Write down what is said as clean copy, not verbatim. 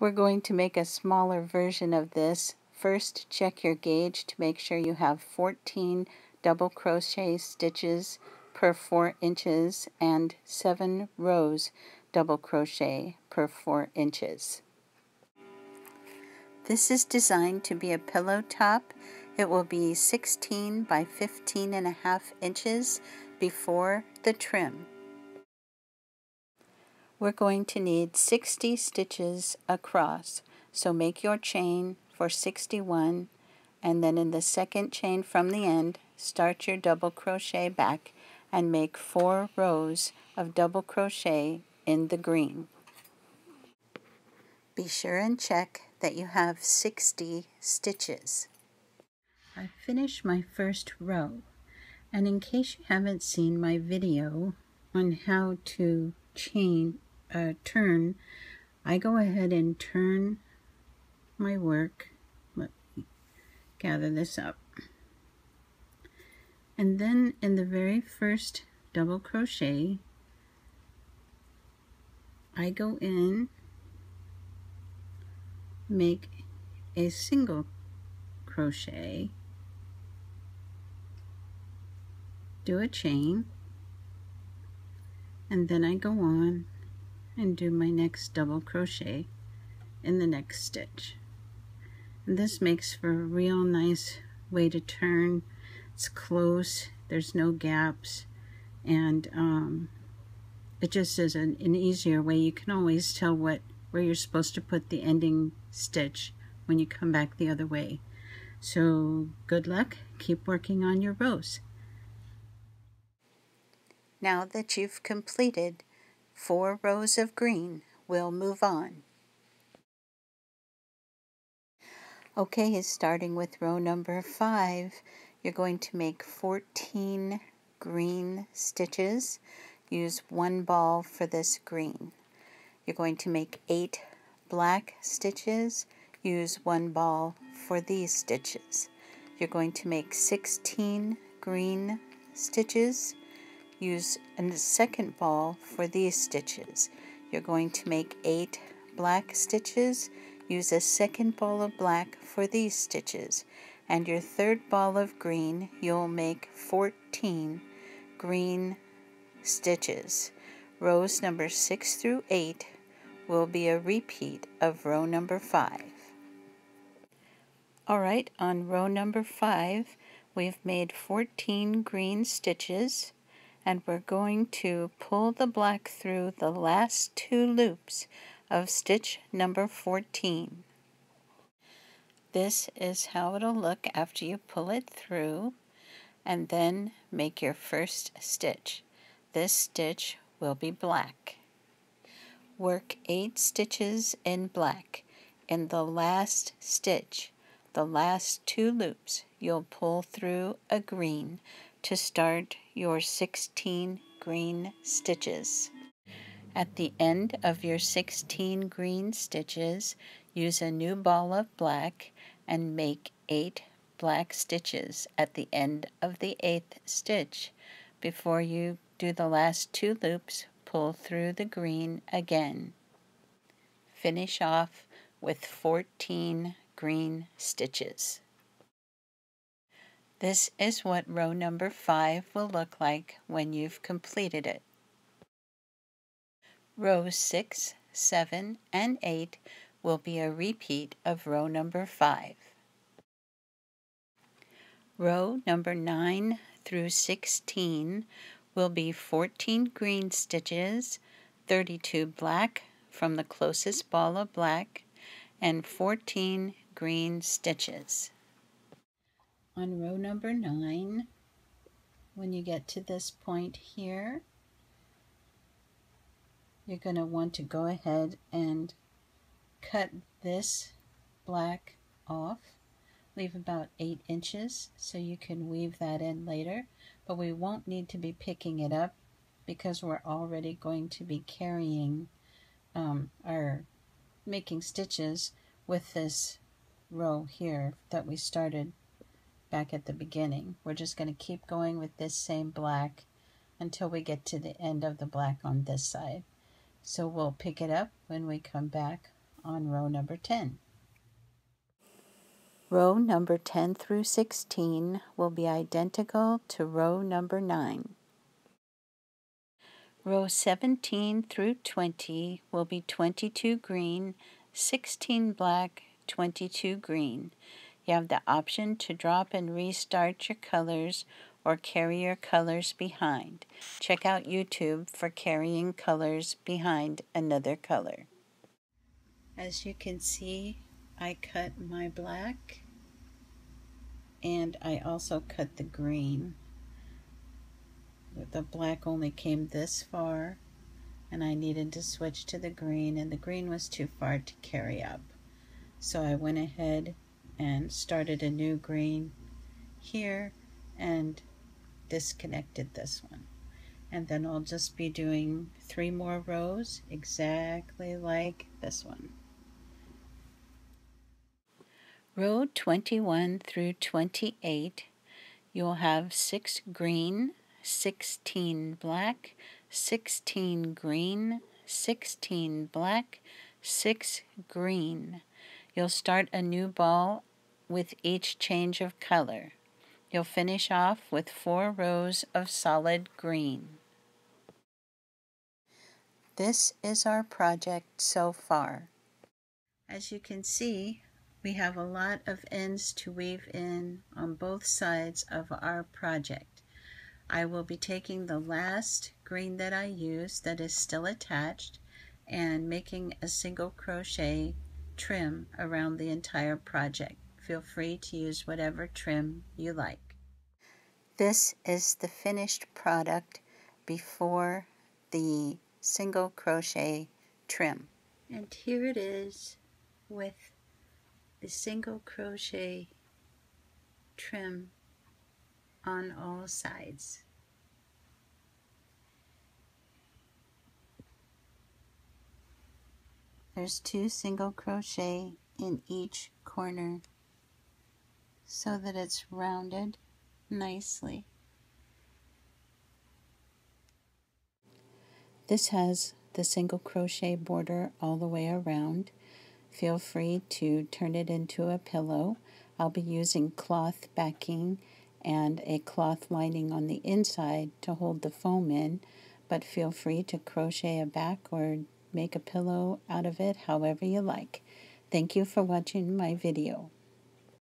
We're going to make a smaller version of this. First, check your gauge to make sure you have 14 double crochet stitches per 4 inches and 7 rows double crochet per 4 inches. This is designed to be a pillow top. It will be 16 by 15.5 inches before the trim. We're going to need 60 stitches across, so make your chain for 61, and then in the second chain from the end, start your double crochet back and make 4 rows of double crochet in the green. Be sure and check that you have 60 stitches. I finished my first row, and in case you haven't seen my video on how to turn, I go ahead and turn my work. Let me gather this up. And then in the very first double crochet, I go in, make a single crochet, do a chain, and then I go on and do my next double crochet in the next stitch. And this makes for a real nice way to turn. It's close, there's no gaps, and it just is an easier way. You can always tell where you're supposed to put the ending stitch when you come back the other way. So good luck, keep working on your rows. Now that you've completed 4 rows of green, we'll move on. Okay, starting with row number 5, you're going to make 14 green stitches. Use 1 ball for this green. You're going to make 8 black stitches. Use 1 ball for these stitches. You're going to make 16 green stitches. Use a second ball for these stitches. You're going to make 8 black stitches. Use a second ball of black for these stitches. And your third ball of green, you'll make 14 green stitches. Rows number 6 through 8 will be a repeat of row number 5. Alright, on row number 5, we've made 14 green stitches, and we're going to pull the black through the last 2 loops of stitch number 14. This is how it'll look after you pull it through, and then make your first stitch. This stitch will be black. Work 8 stitches in black. In the last stitch, the last 2 loops, you'll pull through a green to start your 16 green stitches. At the end of your 16 green stitches, use a new ball of black and make 8 black stitches at the end of the 8th stitch. Before you do the last 2 loops, pull through the green again. Finish off with 14 green stitches. This is what row number 5 will look like when you've completed it. Rows 6, 7, and 8 will be a repeat of row number 5. Row number 9 through 16 will be 14 green stitches, 32 black from the closest ball of black, and 14 green stitches. On row number 9, when you get to this point here, you're going to want to go ahead and cut this black off. Leave about 8 inches so you can weave that in later, but we won't need to be picking it up because we're already going to be carrying making stitches with this row here that we started back at the beginning. We're just going to keep going with this same black until we get to the end of the black on this side. So we'll pick it up when we come back on row number 10. Row number 10 through 16 will be identical to row number 9. Row 17 through 20 will be 22 green, 16 black, 22 green. You have the option to drop and restart your colors or carry your colors behind. Check out YouTube for carrying colors behind another color. As you can see, I cut my black and I also cut the green. The black only came this far and I needed to switch to the green, and the green was too far to carry up. So I went ahead and started a new green here and disconnected this one. And then I'll just be doing 3 more rows exactly like this one. Row 21 through 28, you'll have 6 green, 16 black, 16 green, 16 black, 6 green. You'll start a new ball with each change of color. You'll finish off with 4 rows of solid green. This is our project so far. As you can see, we have a lot of ends to weave in on both sides of our project. I will be taking the last green that I used that is still attached and making a single crochet trim around the entire project. Feel free to use whatever trim you like. This is the finished product before the single crochet trim. And here it is with the single crochet trim on all sides. There's 2 single crochet in each corner so that it's rounded nicely. This has the single crochet border all the way around. Feel free to turn it into a pillow. I'll be using cloth backing and a cloth lining on the inside to hold the foam in, but feel free to crochet a back or make a pillow out of it however you like. Thank you for watching my video.